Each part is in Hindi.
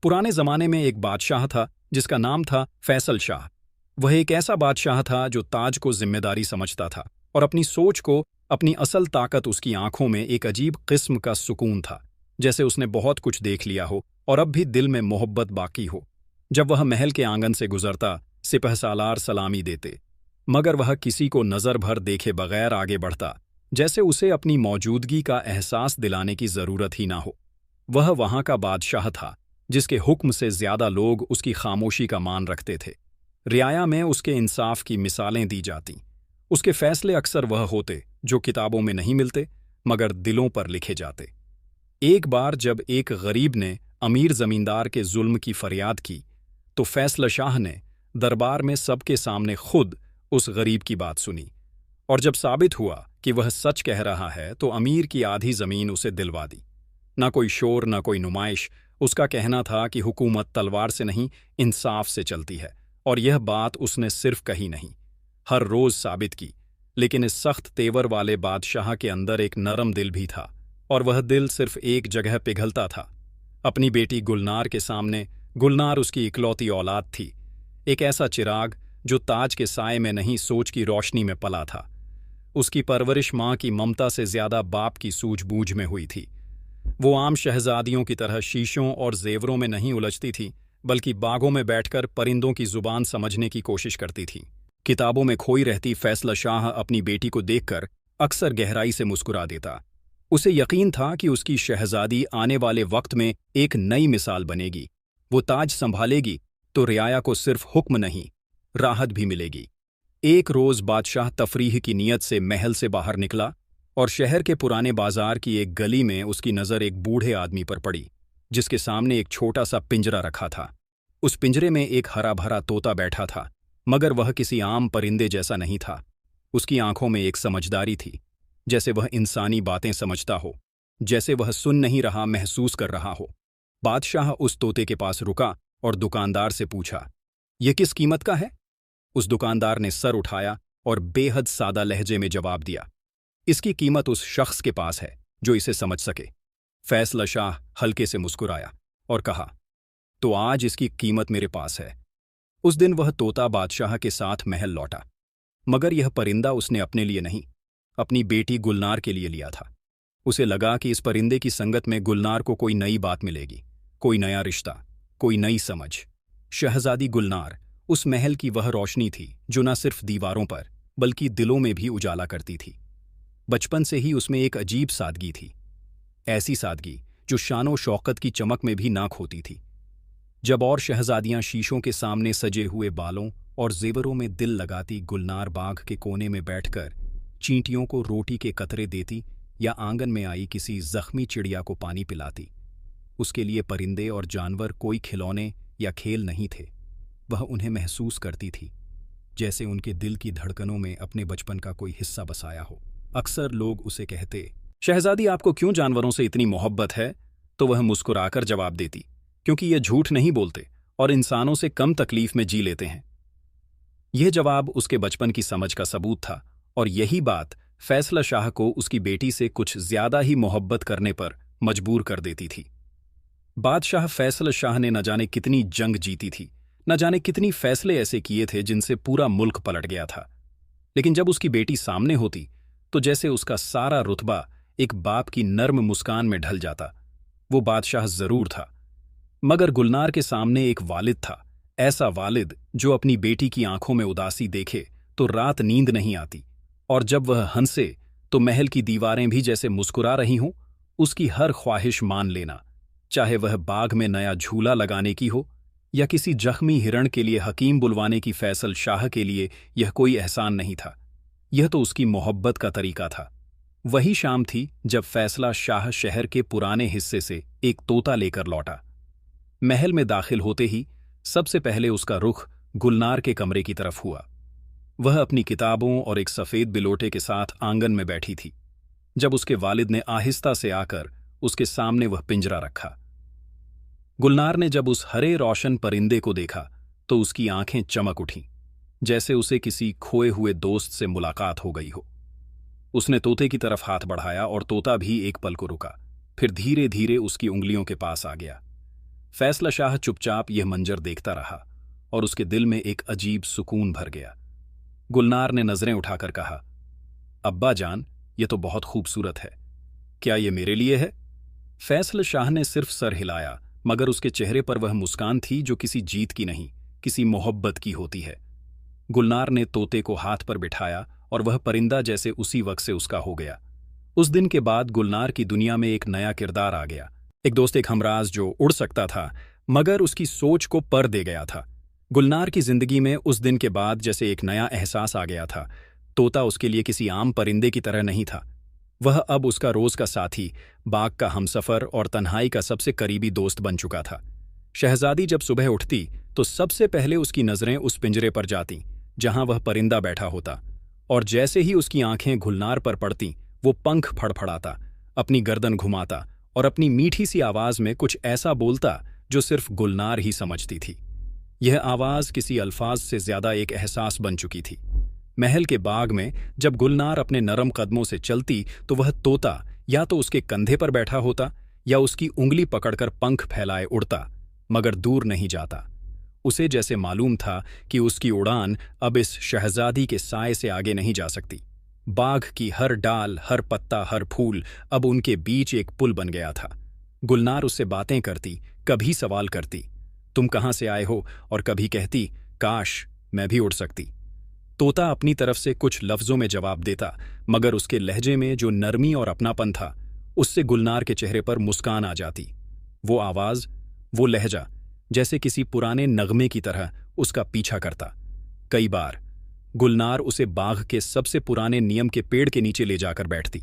पुराने जमाने में एक बादशाह था जिसका नाम था फैसल शाह। वह एक ऐसा बादशाह था जो ताज को जिम्मेदारी समझता था और अपनी सोच को, अपनी असल ताकत उसकी आंखों में एक अजीब किस्म का सुकून था, जैसे उसने बहुत कुछ देख लिया हो और अब भी दिल में मोहब्बत बाकी हो। जब वह महल के आंगन से गुजरता, सिपहसालार सलामी देते, मगर वह किसी को नजर भर देखे बगैर आगे बढ़ता, जैसे उसे अपनी मौजूदगी का एहसास दिलाने की जरूरत ही ना हो। वह वहां का बादशाह था जिसके हुक्म से ज्यादा लोग उसकी खामोशी का मान रखते थे। रियाया में उसके इंसाफ की मिसालें दी जातीं। उसके फैसले अक्सर वह होते जो किताबों में नहीं मिलते, मगर दिलों पर लिखे जाते। एक बार जब एक गरीब ने अमीर जमींदार के जुल्म की फरियाद की, तो फैसल शाह ने दरबार में सबके सामने खुद उस गरीब की बात सुनी, और जब साबित हुआ कि वह सच कह रहा है तो अमीर की आधी जमीन उसे दिलवा दी। ना कोई शोर, ना कोई नुमाइश। उसका कहना था कि हुकूमत तलवार से नहीं, इंसाफ से चलती है, और यह बात उसने सिर्फ कही नहीं, हर रोज साबित की। लेकिन इस सख्त तेवर वाले बादशाह के अंदर एक नरम दिल भी था, और वह दिल सिर्फ एक जगह पिघलता था, अपनी बेटी गुलनार के सामने। गुलनार उसकी इकलौती औलाद थी, एक ऐसा चिराग जो ताज के साए में नहीं, सोच की रोशनी में पला था। उसकी परवरिश माँ की ममता से ज्यादा बाप की सूझबूझ में हुई थी। वो आम शहजादियों की तरह शीशों और जेवरों में नहीं उलझती थी, बल्कि बागों में बैठकर परिंदों की जुबान समझने की कोशिश करती थी। किताबों में खोई रहती फैसल शाह अपनी बेटी को देखकर अक्सर गहराई से मुस्कुरा देता। उसे यकीन था कि उसकी शहजादी आने वाले वक्त में एक नई मिसाल बनेगी। वो ताज संभालेगी तो रियाया को सिर्फ हुक्म नहीं, राहत भी मिलेगी। एक रोज बादशाह तफरीह की नीयत से महल से बाहर निकला, और शहर के पुराने बाजार की एक गली में उसकी नज़र एक बूढ़े आदमी पर पड़ी, जिसके सामने एक छोटा सा पिंजरा रखा था। उस पिंजरे में एक हरा भरा तोता बैठा था, मगर वह किसी आम परिंदे जैसा नहीं था। उसकी आंखों में एक समझदारी थी, जैसे वह इंसानी बातें समझता हो, जैसे वह सुन नहीं रहा, महसूस कर रहा हो। बादशाह उस तोते के पास रुका और दुकानदार से पूछा, "यह किस कीमत का है?" उस दुकानदार ने सर उठाया और बेहद सादा लहजे में जवाब दिया, "इसकी कीमत उस शख्स के पास है जो इसे समझ सके।" फैसल शाह हल्के से मुस्कुराया और कहा, "तो आज इसकी कीमत मेरे पास है।" उस दिन वह तोता बादशाह के साथ महल लौटा, मगर यह परिंदा उसने अपने लिए नहीं, अपनी बेटी गुलनार के लिए लिया था। उसे लगा कि इस परिंदे की संगत में गुलनार को कोई नई बात मिलेगी, कोई नया रिश्ता, कोई नई समझ। शहजादी गुलनार उस महल की वह रोशनी थी जो न सिर्फ दीवारों पर बल्कि दिलों में भी उजाला करती थी। बचपन से ही उसमें एक अजीब सादगी थी, ऐसी सादगी जो शानो शौकत की चमक में भी ना खोती थी। जब और शहजादियां शीशों के सामने सजे हुए बालों और जेवरों में दिल लगाती, गुलनार बाग के कोने में बैठकर चींटियों को रोटी के कतरे देती या आंगन में आई किसी जख्मी चिड़िया को पानी पिलाती। उसके लिए परिंदे और जानवर कोई खिलौने या खेल नहीं थे, वह उन्हें महसूस करती थी जैसे उनके दिल की धड़कनों में अपने बचपन का कोई हिस्सा बसाया हो। अक्सर लोग उसे कहते, "शहजादी, आपको क्यों जानवरों से इतनी मोहब्बत है?" तो वह मुस्कुराकर जवाब देती, "क्योंकि ये झूठ नहीं बोलते और इंसानों से कम तकलीफ में जी लेते हैं।" यह जवाब उसके बचपन की समझ का सबूत था, और यही बात फैसल शाह को उसकी बेटी से कुछ ज्यादा ही मोहब्बत करने पर मजबूर कर देती थी। बादशाह फैसल शाह ने न जाने कितनी जंग जीती थी, न जाने कितनी फैसले ऐसे किए थे जिनसे पूरा मुल्क पलट गया था, लेकिन जब उसकी बेटी सामने होती तो जैसे उसका सारा रुतबा एक बाप की नर्म मुस्कान में ढल जाता। वो बादशाह जरूर था, मगर गुलनार के सामने एक वालिद था, ऐसा वालिद जो अपनी बेटी की आंखों में उदासी देखे तो रात नींद नहीं आती, और जब वह हंसे तो महल की दीवारें भी जैसे मुस्कुरा रही हों। उसकी हर ख्वाहिश मान लेना, चाहे वह बाग में नया झूला लगाने की हो या किसी जख्मी हिरण के लिए हकीम बुलवाने की। फैसल शाह के लिए यह कोई एहसान नहीं था, यह तो उसकी मोहब्बत का तरीका था। वही शाम थी जब फैसला शाह शहर के पुराने हिस्से से एक तोता लेकर लौटा। महल में दाखिल होते ही सबसे पहले उसका रुख गुलनार के कमरे की तरफ हुआ। वह अपनी किताबों और एक सफेद बिलोटे के साथ आंगन में बैठी थी, जब उसके वालिद ने आहिस्ता से आकर उसके सामने वह पिंजरा रखा। गुलनार ने जब उस हरे रोशन परिंदे को देखा तो उसकी आंखें चमक उठीं, जैसे उसे किसी खोए हुए दोस्त से मुलाकात हो गई हो। उसने तोते की तरफ हाथ बढ़ाया और तोता भी एक पल को रुका, फिर धीरे धीरे उसकी उंगलियों के पास आ गया। फैसला शाह चुपचाप यह मंजर देखता रहा और उसके दिल में एक अजीब सुकून भर गया। गुलनार ने नजरें उठाकर कहा, अब्बा जान, ये तो बहुत खूबसूरत है। क्या ये मेरे लिए है? फैसल शाह ने सिर्फ सर हिलाया, मगर उसके चेहरे पर वह मुस्कान थी जो किसी जीत की नहीं, किसी मोहब्बत की होती है। गुलनार ने तोते को हाथ पर बिठाया और वह परिंदा जैसे उसी वक्त से उसका हो गया। उस दिन के बाद गुलनार की दुनिया में एक नया किरदार आ गया। एक दोस्त, एक हमराज जो उड़ सकता था मगर उसकी सोच को पर दे गया था। गुलनार की जिंदगी में उस दिन के बाद जैसे एक नया एहसास आ गया था। तोता उसके लिए किसी आम परिंदे की तरह नहीं था। वह अब उसका रोज का साथी, बाग का हमसफर और तन्हाई का सबसे करीबी दोस्त बन चुका था। शहजादी जब सुबह उठती तो सबसे पहले उसकी नजरें उस पिंजरे पर जातीं जहां वह परिंदा बैठा होता, और जैसे ही उसकी आंखें गुलनार पर पड़तीं वो पंख फड़फड़ाता, अपनी गर्दन घुमाता और अपनी मीठी सी आवाज में कुछ ऐसा बोलता जो सिर्फ गुलनार ही समझती थी। यह आवाज किसी अल्फाज से ज्यादा एक एहसास बन चुकी थी। महल के बाग में जब गुलनार अपने नरम कदमों से चलती तो वह तोता या तो उसके कंधे पर बैठा होता या उसकी उंगली पकड़कर पंख फैलाए उड़ता, मगर दूर नहीं जाता। उसे जैसे मालूम था कि उसकी उड़ान अब इस शहजादी के साए से आगे नहीं जा सकती। बाग की हर डाल, हर पत्ता, हर फूल अब उनके बीच एक पुल बन गया था। गुलनार उससे बातें करती, कभी सवाल करती, तुम कहाँ से आए हो, और कभी कहती, काश मैं भी उड़ सकती। तोता अपनी तरफ से कुछ लफ्जों में जवाब देता, मगर उसके लहजे में जो नरमी और अपनापन था उससे गुलनार के चेहरे पर मुस्कान आ जाती। वो आवाज, वो लहजा जैसे किसी पुराने नगमे की तरह उसका पीछा करता। कई बार गुलनार उसे बाग के सबसे पुराने नियम के पेड़ के नीचे ले जाकर बैठती।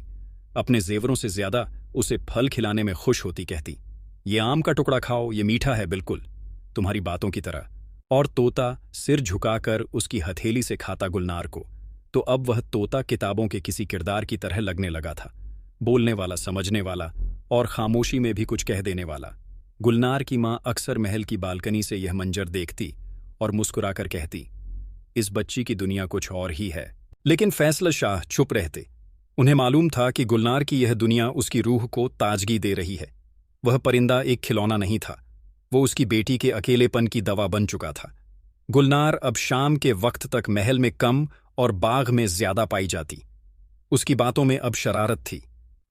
अपने जेवरों से ज्यादा उसे फल खिलाने में खुश होती, कहती, ये आम का टुकड़ा खाओ, ये मीठा है बिल्कुल तुम्हारी बातों की तरह। और तोता सिर झुकाकर उसकी हथेली से खाता गुलनार को। तो अब वह तोता किताबों के किसी किरदार की तरह लगने लगा था, बोलने वाला, समझने वाला और खामोशी में भी कुछ कह देने वाला। गुलनार की माँ अक्सर महल की बालकनी से यह मंजर देखती और मुस्कुराकर कहती, इस बच्ची की दुनिया कुछ और ही है। लेकिन फैसल शाह चुप रहते। उन्हें मालूम था कि गुलनार की यह दुनिया उसकी रूह को ताजगी दे रही है। वह परिंदा एक खिलौना नहीं था, वो उसकी बेटी के अकेलेपन की दवा बन चुका था। गुलनार अब शाम के वक्त तक महल में कम और बाग में ज्यादा पाई जाती। उसकी बातों में अब शरारत थी,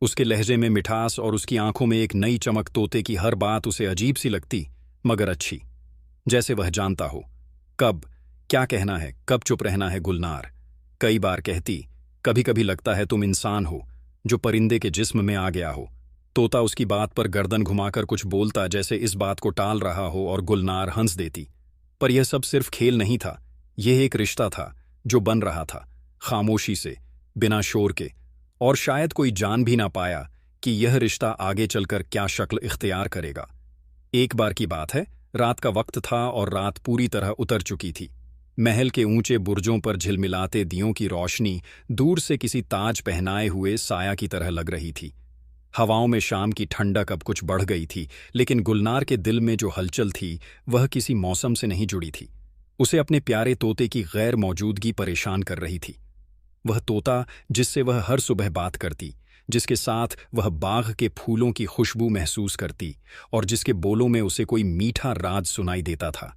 उसके लहजे में मिठास और उसकी आंखों में एक नई चमक। तोते की हर बात उसे अजीब सी लगती, मगर अच्छी, जैसे वह जानता हो कब क्या कहना है, कब चुप रहना है। गुलनार कई बार कहती, कभी कभी लगता है तुम इंसान हो जो परिंदे के जिस्म में आ गया हो। तोता उसकी बात पर गर्दन घुमाकर कुछ बोलता, जैसे इस बात को टाल रहा हो, और गुलनार हंस देती। पर यह सब सिर्फ खेल नहीं था, यह एक रिश्ता था जो बन रहा था, खामोशी से, बिना शोर के, और शायद कोई जान भी ना पाया कि यह रिश्ता आगे चलकर क्या शक्ल इख्तियार करेगा। एक बार की बात है, रात का वक्त था और रात पूरी तरह उतर चुकी थी। महल के ऊंचे बुर्जों पर झिलमिलाते दियों की रोशनी दूर से किसी ताज पहनाए हुए साया की तरह लग रही थी। हवाओं में शाम की ठंडक अब कुछ बढ़ गई थी, लेकिन गुलनार के दिल में जो हलचल थी वह किसी मौसम से नहीं जुड़ी थी। उसे अपने प्यारे तोते की गैर मौजूदगी परेशान कर रही थी। वह तोता जिससे वह हर सुबह बात करती, जिसके साथ वह बाग के फूलों की खुशबू महसूस करती और जिसके बोलों में उसे कोई मीठा राज सुनाई देता था,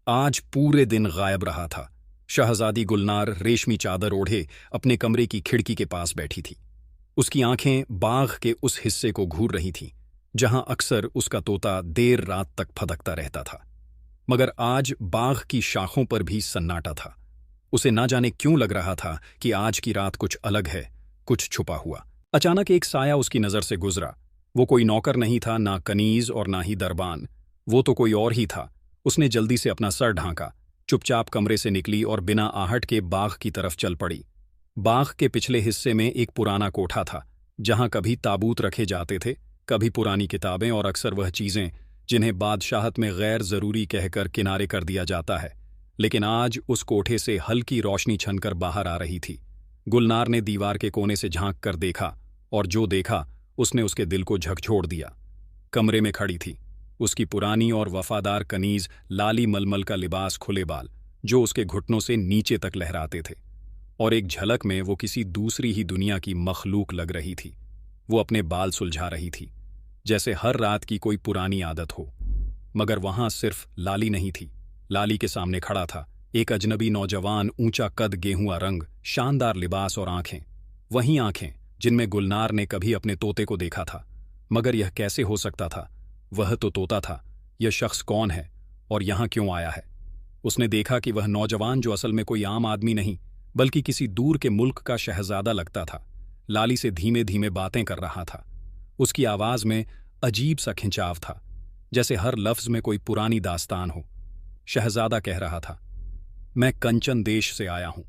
आज पूरे दिन गायब रहा था। शहजादी गुलनार रेशमी चादर ओढ़े अपने कमरे की खिड़की के पास बैठी थी। उसकी आंखें बाग के उस हिस्से को घूर रही थीं जहां अक्सर उसका तोता देर रात तक फदकता रहता था। मगर आज बाग की शाखों पर भी सन्नाटा था। उसे ना जाने क्यों लग रहा था कि आज की रात कुछ अलग है, कुछ छुपा हुआ। अचानक एक साया उसकी नजर से गुजरा। वो कोई नौकर नहीं था, ना कनीज और ना ही दरबान, वो तो कोई और ही था। उसने जल्दी से अपना सर ढांका, चुपचाप कमरे से निकली और बिना आहट के बाग की तरफ चल पड़ी। बाग के पिछले हिस्से में एक पुराना कोठा था जहां कभी ताबूत रखे जाते थे, कभी पुरानी किताबें और अक्सर वह चीजें जिन्हें बादशाहत में गैर जरूरी कहकर किनारे कर दिया जाता है। लेकिन आज उस कोठे से हल्की रोशनी छनकर बाहर आ रही थी। गुलनार ने दीवार के कोने से झांक कर देखा, और जो देखा उसने उसके दिल को झकझोर दिया। कमरे में खड़ी थी उसकी पुरानी और वफादार कनीज, लाली मलमल का लिबास, खुले बाल जो उसके घुटनों से नीचे तक लहराते थे, और एक झलक में वो किसी दूसरी ही दुनिया की मखलूक लग रही थी। वो अपने बाल सुलझा रही थी, जैसे हर रात की कोई पुरानी आदत हो। मगर वहां सिर्फ लाली नहीं थी। लाली के सामने खड़ा था एक अजनबी नौजवान, ऊंचा कद, गेहुआ रंग, शानदार लिबास और आंखें। वहीं आंखें जिनमें गुलनार ने कभी अपने तोते को देखा था। मगर यह कैसे हो सकता था? वह तो तोता था। यह शख्स कौन है और यहां क्यों आया है? उसने देखा कि वह नौजवान, जो असल में कोई आम आदमी नहीं बल्कि किसी दूर के मुल्क का शहजादा लगता था, लाली से धीमे धीमे बातें कर रहा था। उसकी आवाज में अजीब सा खिंचाव था, जैसे हर लफ्ज में कोई पुरानी दास्तान हो। शहजादा कह रहा था, मैं कंचन देश से आया हूं,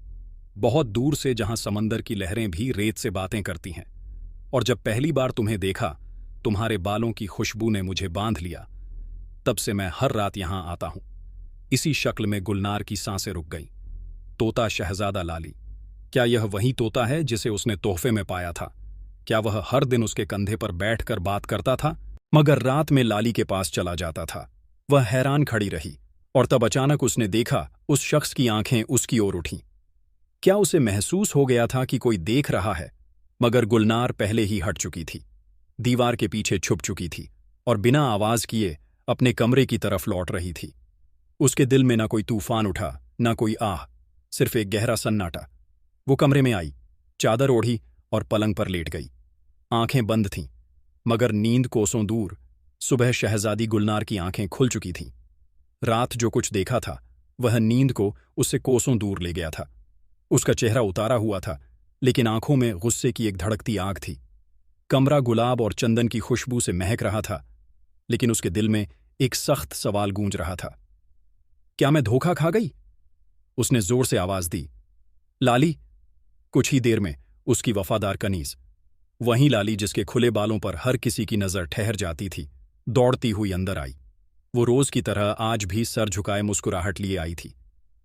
बहुत दूर से, जहां समंदर की लहरें भी रेत से बातें करती हैं। और जब पहली बार तुम्हें देखा, तुम्हारे बालों की खुशबू ने मुझे बांध लिया। तब से मैं हर रात यहां आता हूं। इसी शक्ल में गुलनार की सांसें रुक गईं। तोता शहजादा लाली, क्या यह वही तोता है जिसे उसने तोहफे में पाया था? क्या वह हर दिन उसके कंधे पर बैठकर बात करता था? मगर रात में लाली के पास चला जाता था। वह हैरान खड़ी रही, और तब अचानक उसने देखा उस शख्स की आंखें उसकी ओर उठीं। क्या उसे महसूस हो गया था कि कोई देख रहा है? मगर गुलनार पहले ही हट चुकी थी, दीवार के पीछे छुप चुकी थी और बिना आवाज किए अपने कमरे की तरफ लौट रही थी। उसके दिल में ना कोई तूफान उठा, ना कोई आह, सिर्फ एक गहरा सन्नाटा। वो कमरे में आई, चादर ओढ़ी और पलंग पर लेट गई। आंखें बंद थीं, मगर नींद कोसों दूर। सुबह शहजादी गुलनार की आंखें खुल चुकी थीं। रात जो कुछ देखा था, वह नींद को उससे कोसों दूर ले गया था। उसका चेहरा उतारा हुआ था, लेकिन आंखों में गुस्से की एक धड़कती आग थी। कमरा गुलाब और चंदन की खुशबू से महक रहा था, लेकिन उसके दिल में एक सख्त सवाल गूंज रहा था। क्या मैं धोखा खा गई? उसने जोर से आवाज दी, लाली। कुछ ही देर में उसकी वफादार कनीज, वहीं लाली जिसके खुले बालों पर हर किसी की नजर ठहर जाती थी, दौड़ती हुई अंदर आई। वो रोज की तरह आज भी सर झुकाए मुस्कुराहट लिए आई थी,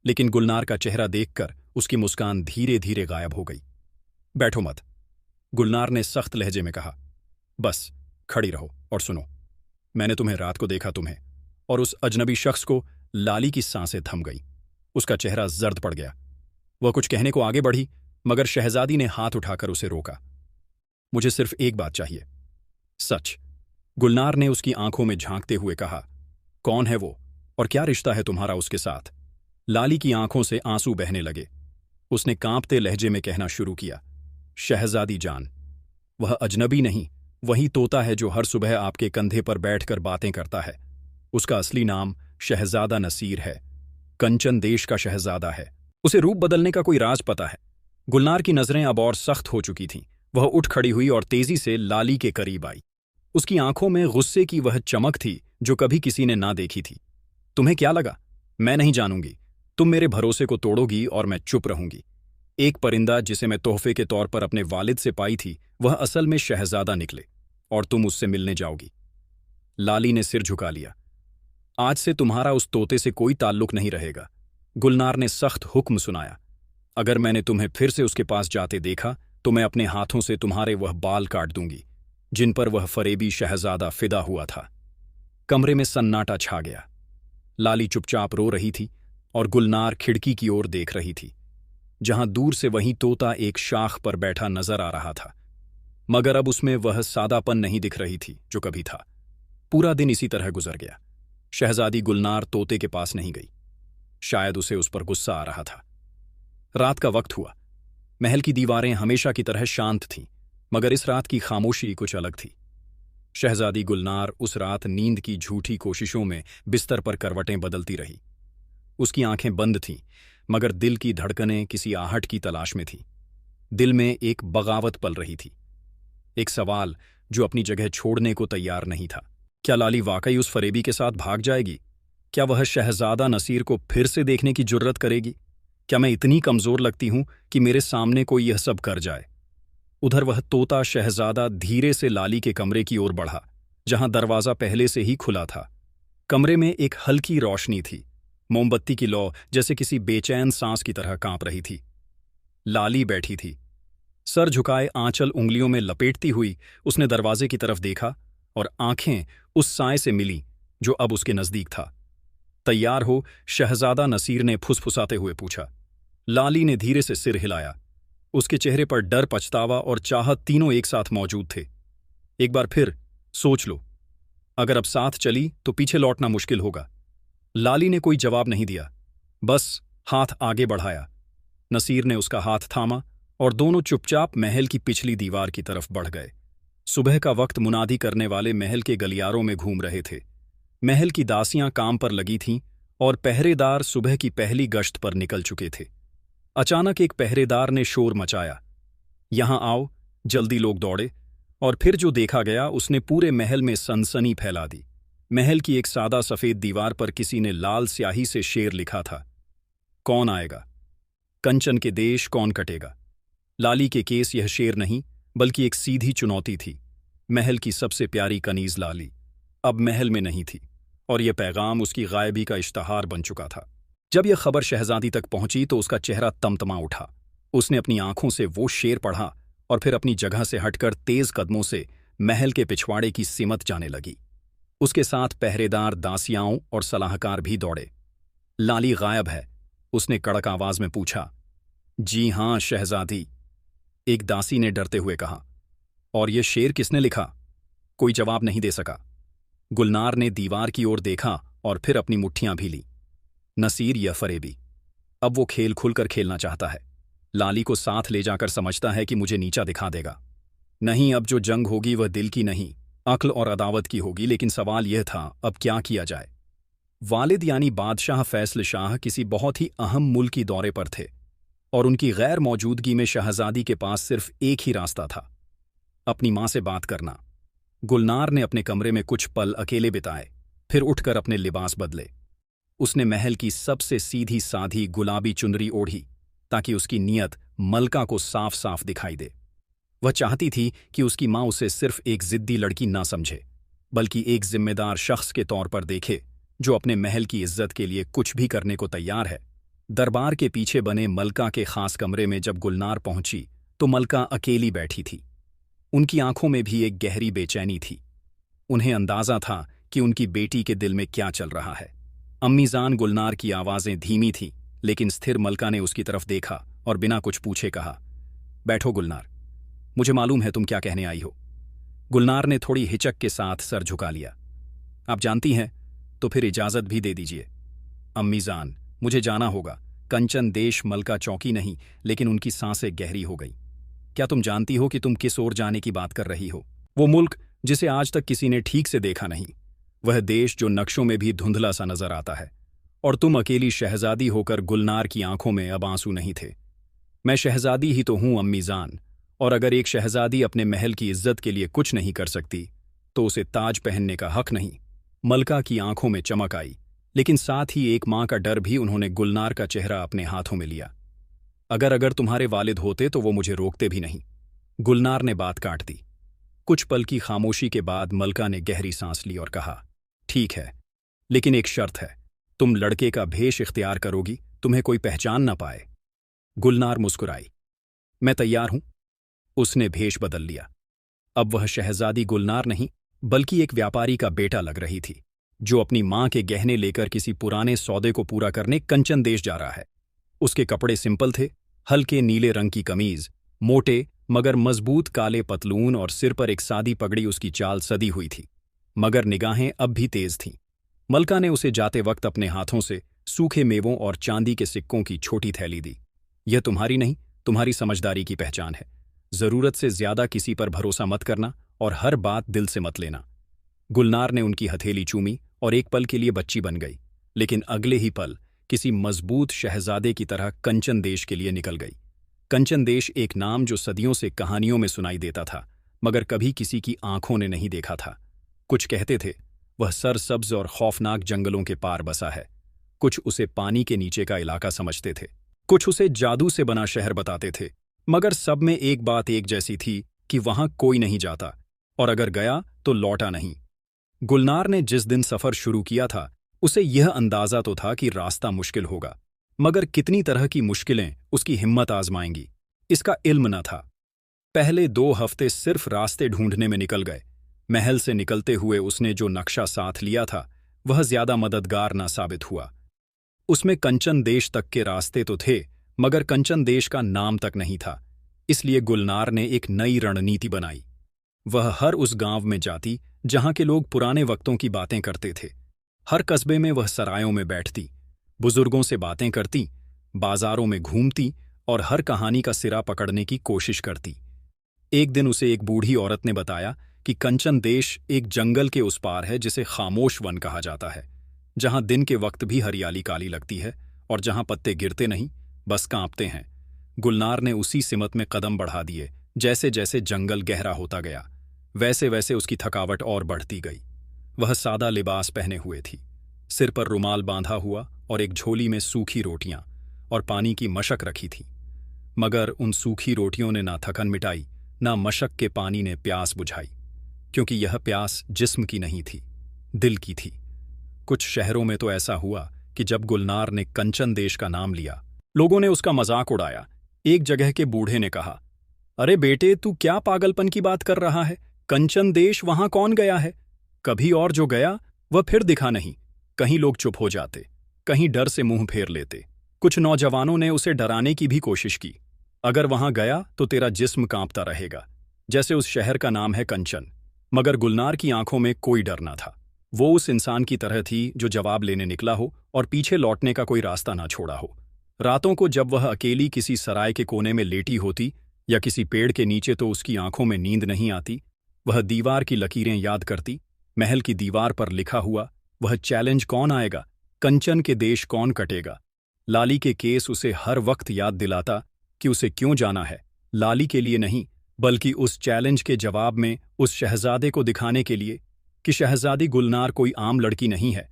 लेकिन गुलनार का चेहरा देखकर उसकी मुस्कान धीरे धीरे गायब हो गई। बैठो मत, गुलनार ने सख्त लहजे में कहा। बस खड़ी रहो और सुनो। मैंने तुम्हें रात को देखा, तुम्हें और उस अजनबी शख्स को। लाली की सांसें थम गई, उसका चेहरा जर्द पड़ गया। वह कुछ कहने को आगे बढ़ी, मगर शहजादी ने हाथ उठाकर उसे रोका। मुझे सिर्फ एक बात चाहिए, सच। गुलनार ने उसकी आंखों में झांकते हुए कहा। कौन है वो और क्या रिश्ता है तुम्हारा उसके साथ? लाली की आंखों से आंसू बहने लगे। उसने कांपते लहजे में कहना शुरू किया, शहजादी जान, वह अजनबी नहीं, वही तोता है जो हर सुबह आपके कंधे पर बैठकर बातें करता है। उसका असली नाम शहजादा नसीर है, कंचन देश का शहजादा है। उसे रूप बदलने का कोई राज पता है। गुलनार की नजरें अब और सख्त हो चुकी थीं। वह उठ खड़ी हुई और तेजी से लाली के करीब आई। उसकी आंखों में गुस्से की वह चमक थी जो कभी किसी ने ना देखी थी। तुम्हें क्या लगा? मैं नहीं जानूंगी। तुम मेरे भरोसे को तोड़ोगी और मैं चुप रहूंगी। एक परिंदा जिसे मैं तोहफे के तौर पर अपने वालिद से पाई थी, वह असल में शहजादा निकले, और तुम उससे मिलने जाओगी। लाली ने सिर झुका लिया। आज से तुम्हारा उस तोते से कोई ताल्लुक नहीं रहेगा। गुलनार ने सख्त हुक्म सुनाया। अगर मैंने तुम्हें फिर से उसके पास जाते देखा तो मैं अपने हाथों से तुम्हारे वह बाल काट दूंगी जिन पर वह फरेबी शहजादा फिदा हुआ था। कमरे में सन्नाटा छा गया। लाली चुपचाप रो रही थी और गुलनार खिड़की की ओर देख रही थी, जहां दूर से वही तोता एक शाख पर बैठा नजर आ रहा था। मगर अब उसमें वह सादापन नहीं दिख रही थी जो कभी था। पूरा दिन इसी तरह गुजर गया। शहजादी गुलनार तोते के पास नहीं गई। शायद उसे उस पर गुस्सा आ रहा था। रात का वक्त हुआ। महल की दीवारें हमेशा की तरह शांत थीं, मगर इस रात की खामोशी कुछ अलग थी। शहजादी गुलनार उस रात नींद की झूठी कोशिशों में बिस्तर पर करवटें बदलती रही। उसकी आंखें बंद थीं, मगर दिल की धड़कनें किसी आहट की तलाश में थीं। दिल में एक बगावत पल रही थी, एक सवाल जो अपनी जगह छोड़ने को तैयार नहीं था। क्या लाली वाकई उस फरेबी के साथ भाग जाएगी? क्या वह शहजादा नसीर को फिर से देखने की जुर्रत करेगी? क्या मैं इतनी कमजोर लगती हूं कि मेरे सामने कोई यह सब कर जाए? उधर वह तोता शहजादा धीरे से लाली के कमरे की ओर बढ़ा, जहां दरवाजा पहले से ही खुला था। कमरे में एक हल्की रोशनी थी, मोमबत्ती की लौ जैसे किसी बेचैन सांस की तरह कांप रही थी। लाली बैठी थी, सर झुकाए, आंचल उंगलियों में लपेटती हुई। उसने दरवाजे की तरफ देखा और आंखें उस साए से मिली जो अब उसके नजदीक था। तैयार हो? शहजादा नसीर ने फुसफुसाते हुए पूछा। लाली ने धीरे से सिर हिलाया। उसके चेहरे पर डर, पछतावा और चाहत तीनों एक साथ मौजूद थे। एक बार फिर सोच लो, अगर अब साथ चली तो पीछे लौटना मुश्किल होगा। लाली ने कोई जवाब नहीं दिया, बस हाथ आगे बढ़ाया। नसीर ने उसका हाथ थामा और दोनों चुपचाप महल की पिछली दीवार की तरफ बढ़ गए। सुबह का वक्त मुनादी करने वाले महल के गलियारों में घूम रहे थे। महल की दासियां काम पर लगी थीं और पहरेदार सुबह की पहली गश्त पर निकल चुके थे। अचानक एक पहरेदार ने शोर मचाया, यहां आओ। जल्दी लोग दौड़े और फिर जो देखा गया उसने पूरे महल में सनसनी फैला दी। महल की एक सादा सफेद दीवार पर किसी ने लाल स्याही से शेर लिखा था, कौन आएगा, कंचन के देश कौन कटेगा। लाली के केस यह शेर नहीं बल्कि एक सीधी चुनौती थी। महल की सबसे प्यारी कनीज लाली अब महल में नहीं थी और यह पैगाम उसकी गायबी का इश्तहार बन चुका था। जब यह खबर शहजादी तक पहुंची तो उसका चेहरा तमतमा उठा। उसने अपनी आंखों से वो शेर पढ़ा और फिर अपनी जगह से हटकर तेज कदमों से महल के पिछवाड़े की सिमत जाने लगी। उसके साथ पहरेदार, दासियाओं और सलाहकार भी दौड़े। लाली गायब है, उसने कड़क आवाज में पूछा। जी हां शहजादी, एक दासी ने डरते हुए कहा। और यह शेर किसने लिखा? कोई जवाब नहीं दे सका। गुलनार ने दीवार की ओर देखा और फिर अपनी मुट्ठियां भी ली। नसीर या फरेबी, अब वो खेल खुलकर खेलना चाहता है। लाली को साथ ले जाकर समझता है कि मुझे नीचा दिखा देगा। नहीं, अब जो जंग होगी वह दिल की नहीं, अक्ल और अदावत की होगी। लेकिन सवाल यह था, अब क्या किया जाए। वालिद यानी बादशाह फैसल शाह किसी बहुत ही अहम मुल्की दौरे पर थे और उनकी गैर मौजूदगी में शहजादी के पास सिर्फ एक ही रास्ता था, अपनी मां से बात करना। गुलनार ने अपने कमरे में कुछ पल अकेले बिताए, फिर उठकर अपने लिबास बदले। उसने महल की सबसे सीधी साधी गुलाबी चुनरी ओढ़ी ताकि उसकी नीयत मलका को साफ साफ दिखाई दे। वह चाहती थी कि उसकी मां उसे सिर्फ एक जिद्दी लड़की ना समझे बल्कि एक जिम्मेदार शख्स के तौर पर देखे जो अपने महल की इज्जत के लिए कुछ भी करने को तैयार है। दरबार के पीछे बने मलका के खास कमरे में जब गुलनार पहुंची तो मलका अकेली बैठी थी। उनकी आंखों में भी एक गहरी बेचैनी थी। उन्हें अंदाजा था कि उनकी बेटी के दिल में क्या चल रहा है। अम्मीजान गुलनार की आवाजें धीमी थीं, लेकिन स्थिर मलका ने उसकी तरफ देखा और बिना कुछ पूछे कहा, बैठो गुलनार, मुझे मालूम है तुम क्या कहने आई हो। गुलनार ने थोड़ी हिचक के साथ सर झुका लिया। आप जानती हैं तो फिर इजाजत भी दे दीजिए। अम्मीजान, मुझे जाना होगा। कंचन देश मलका चौंकी नहीं, लेकिन उनकी सांसें गहरी हो गई। क्या तुम जानती हो कि तुम किस ओर जाने की बात कर रही हो? वो मुल्क जिसे आज तक किसी ने ठीक से देखा नहीं, वह देश जो नक्शों में भी धुंधला सा नजर आता है। और तुम अकेली शहजादी होकर गुलनार की आंखों में अब आंसू नहीं थे। मैं शहजादी ही तो हूं अम्मीजान, और अगर एक शहजादी अपने महल की इज्जत के लिए कुछ नहीं कर सकती तो उसे ताज पहनने का हक नहीं। मलका की आंखों में चमक आई, लेकिन साथ ही एक मां का डर भी। उन्होंने गुलनार का चेहरा अपने हाथों में लिया। अगर तुम्हारे वालिद होते तो वो मुझे रोकते भी नहीं। गुलनार ने बात काट दी। कुछ पल की खामोशी के बाद मलका ने गहरी सांस ली और कहा, ठीक है, लेकिन एक शर्त है, तुम लड़के का भेष इख्तियार करोगी, तुम्हें कोई पहचान ना पाए। गुलनार मुस्कुराई। मैं तैयार हूं। उसने भेष बदल लिया। अब वह शहजादी गुलनार नहीं बल्कि एक व्यापारी का बेटा लग रही थी जो अपनी मां के गहने लेकर किसी पुराने सौदे को पूरा करने कंचन देश जा रहा है। उसके कपड़े सिंपल थे, हल्के नीले रंग की कमीज, मोटे मगर मजबूत काले पतलून और सिर पर एक सादी पगड़ी। उसकी चाल सदी हुई थी मगर निगाहें अब भी तेज थीं। मलका ने उसे जाते वक्त अपने हाथों से सूखे मेवों और चांदी के सिक्कों की छोटी थैली दी। यह तुम्हारी नहीं, तुम्हारी समझदारी की पहचान है। जरूरत से ज्यादा किसी पर भरोसा मत करना और हर बात दिल से मत लेना। गुलनार ने उनकी हथेली चूमी और एक पल के लिए बच्ची बन गई, लेकिन अगले ही पल किसी मजबूत शहजादे की तरह कंचन देश के लिए निकल गई। कंचन देश एक नाम जो सदियों से कहानियों में सुनाई देता था मगर कभी किसी की आंखों ने नहीं देखा था। कुछ कहते थे वह सरसब्ज और खौफनाक जंगलों के पार बसा है, कुछ उसे पानी के नीचे का इलाका समझते थे, कुछ उसे जादू से बना शहर बताते थे, मगर सब में एक बात एक जैसी थी कि वहां कोई नहीं जाता और अगर गया तो लौटा नहीं। गुलनार ने जिस दिन सफर शुरू किया था उसे यह अंदाजा तो था कि रास्ता मुश्किल होगा, मगर कितनी तरह की मुश्किलें उसकी हिम्मत आजमाएंगी इसका इल्म न था। पहले 2 हफ्ते सिर्फ रास्ते ढूंढने में निकल गए। महल से निकलते हुए उसने जो नक्शा साथ लिया था वह ज्यादा मददगार न साबित हुआ। उसमें कंचन देश तक के रास्ते तो थे मगर कंचन देश का नाम तक नहीं था। इसलिए गुलनार ने एक नई रणनीति बनाई। वह हर उस गांव में जाती जहां के लोग पुराने वक्तों की बातें करते थे। हर कस्बे में वह सरायों में बैठती, बुजुर्गों से बातें करती, बाजारों में घूमती और हर कहानी का सिरा पकड़ने की कोशिश करती। एक दिन उसे एक बूढ़ी औरत ने बताया कि कंचन देश एक जंगल के उस पार है जिसे खामोश वन कहा जाता है, जहां दिन के वक्त भी हरियाली काली लगती है और जहां पत्ते गिरते नहीं, बस कांपते हैं। गुलनार ने उसी सिमत में कदम बढ़ा दिए। जैसे जैसे जंगल गहरा होता गया, वैसे वैसे उसकी थकावट और बढ़ती गई। वह सादा लिबास पहने हुए थी, सिर पर रुमाल बांधा हुआ और एक झोली में सूखी रोटियां और पानी की मशक रखी थी। मगर उन सूखी रोटियों ने ना थकन मिटाई, ना मशक के पानी ने प्यास बुझाई, क्योंकि यह प्यास जिस्म की नहीं थी, दिल की थी। कुछ शहरों में तो ऐसा हुआ कि जब गुलनार ने कंचन देश का नाम लिया, लोगों ने उसका मजाक उड़ाया। एक जगह के बूढ़े ने कहा, अरे बेटे, तू क्या पागलपन की बात कर रहा है? कंचन देश वहां कौन गया है? कभी और जो गया वह फिर दिखा नहीं। कहीं लोग चुप हो जाते, कहीं डर से मुंह फेर लेते। कुछ नौजवानों ने उसे डराने की भी कोशिश की, अगर वहां गया तो तेरा जिस्म कांपता रहेगा, जैसे उस शहर का नाम है कंचन। मगर गुलनार की आंखों में कोई डर न था। वो उस इंसान की तरह थी जो जवाब लेने निकला हो और पीछे लौटने का कोई रास्ता ना छोड़ा हो। रातों को जब वह अकेली किसी सराय के कोने में लेटी होती या किसी पेड़ के नीचे, तो उसकी आंखों में नींद नहीं आती। वह दीवार की लकीरें याद करती। महल की दीवार पर लिखा हुआ वह चैलेंज कौन आएगा, कंचन के देश कौन कटेगा। लाली के केस उसे हर वक्त याद दिलाता कि उसे क्यों जाना है। लाली के लिए नहीं, बल्कि उस चैलेंज के जवाब में उस शहजादे को दिखाने के लिए कि शहजादी गुलनार कोई आम लड़की नहीं है।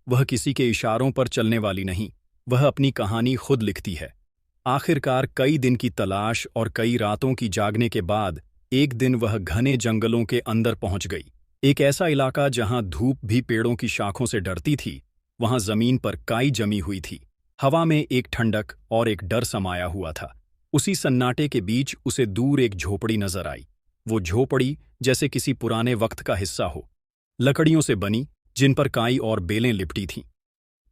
वह किसी के इशारों पर चलने वाली नहीं, वह अपनी कहानी खुद लिखती है। आखिरकार कई दिन की तलाश और कई रातों की जागने के बाद एक दिन वह घने जंगलों के अंदर पहुंच गई। एक ऐसा इलाका जहां धूप भी पेड़ों की शाखों से डरती थी। वहां जमीन पर काई जमी हुई थी, हवा में एक ठंडक और एक डर समाया हुआ था। उसी सन्नाटे के बीच उसे दूर एक झोपड़ी नजर आई। वो झोपड़ी जैसे किसी पुराने वक्त का हिस्सा हो, लकड़ियों से बनी, जिन पर काई और बेलें लिपटी थीं।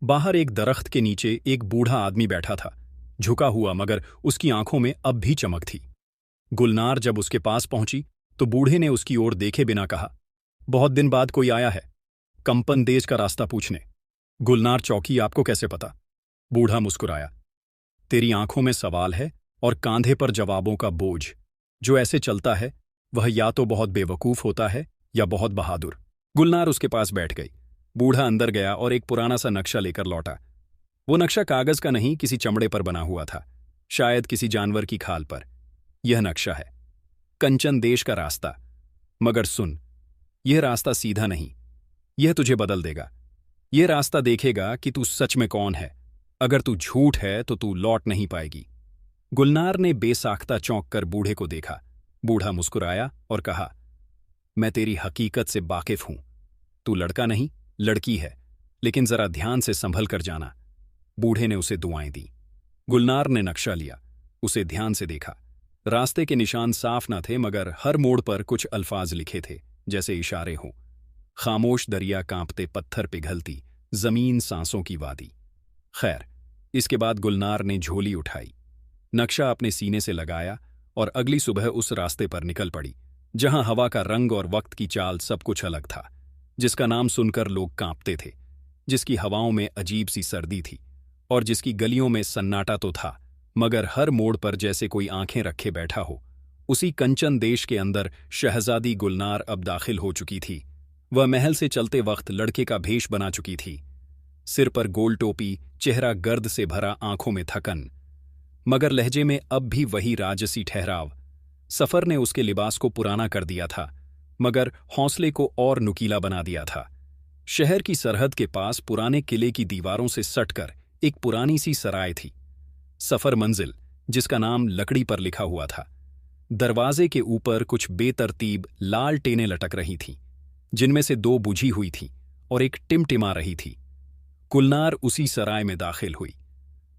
बाहर एक दरख्त के नीचे एक बूढ़ा आदमी बैठा था, झुका हुआ, मगर उसकी आंखों में अब भी चमक थी। गुलनार जब उसके पास पहुंची तो बूढ़े ने उसकी ओर देखे बिना कहा, बहुत दिन बाद कोई आया है कंपन देश का रास्ता पूछने। गुलनार चौंकी, आपको कैसे पता? बूढ़ा मुस्कुराया, तेरी आंखों में सवाल है और कांधे पर जवाबों का बोझ। जो ऐसे चलता है वह या तो बहुत बेवकूफ होता है या बहुत बहादुर। गुलनार उसके पास बैठ गई। बूढ़ा अंदर गया और एक पुराना सा नक्शा लेकर लौटा। वो नक्शा कागज का नहीं, किसी चमड़े पर बना हुआ था, शायद किसी जानवर की खाल पर। यह नक्शा है कंचन देश का रास्ता। मगर सुन, यह रास्ता सीधा नहीं, यह तुझे बदल देगा। यह रास्ता देखेगा कि तू सच में कौन है। अगर तू झूठ है तो तू लौट नहीं पाएगी। गुलनार ने बेसाख्ता चौंक कर बूढ़े को देखा। बूढ़ा मुस्कुराया और कहा, मैं तेरी हकीकत से वाकिफ हूं। तू लड़का नहीं, लड़की है, लेकिन जरा ध्यान से संभल कर जाना। बूढ़े ने उसे दुआएं दी। गुलनार ने नक्शा लिया, उसे ध्यान से देखा। रास्ते के निशान साफ न थे, मगर हर मोड़ पर कुछ अल्फाज लिखे थे, जैसे इशारे हों। खामोश दरिया, कांपते पत्थर पिघलती जमीन, सांसों की वादी। खैर, इसके बाद गुलनार ने झोली उठाई, नक्शा अपने सीने से लगाया और अगली सुबह उस रास्ते पर निकल पड़ी जहां हवा का रंग और वक्त की चाल सब कुछ अलग था, जिसका नाम सुनकर लोग कांपते थे, जिसकी हवाओं में अजीब सी सर्दी थी और जिसकी गलियों में सन्नाटा तो था, मगर हर मोड़ पर जैसे कोई आंखें रखे बैठा हो। उसी कंचन देश के अंदर शहजादी गुलनार अब दाखिल हो चुकी थी। वह महल से चलते वक्त लड़के का भेष बना चुकी थी, सिर पर गोल टोपी, चेहरा गर्द से भरा, आंखों में थकन, मगर लहजे में अब भी वही राजसी ठहराव। सफर ने उसके लिबास को पुराना कर दिया था, मगर हौसले को और नुकीला बना दिया था। शहर की सरहद के पास पुराने किले की दीवारों से सटकर एक पुरानी सी सराय थी। सफर मंजिल, जिसका नाम लकड़ी पर लिखा हुआ था। दरवाजे के ऊपर कुछ बेतरतीब लाल टेनें लटक रही थीं, जिनमें से दो बुझी हुई थीं और एक टिमटिमा रही थी। गुलनार उसी सराय में दाखिल हुई।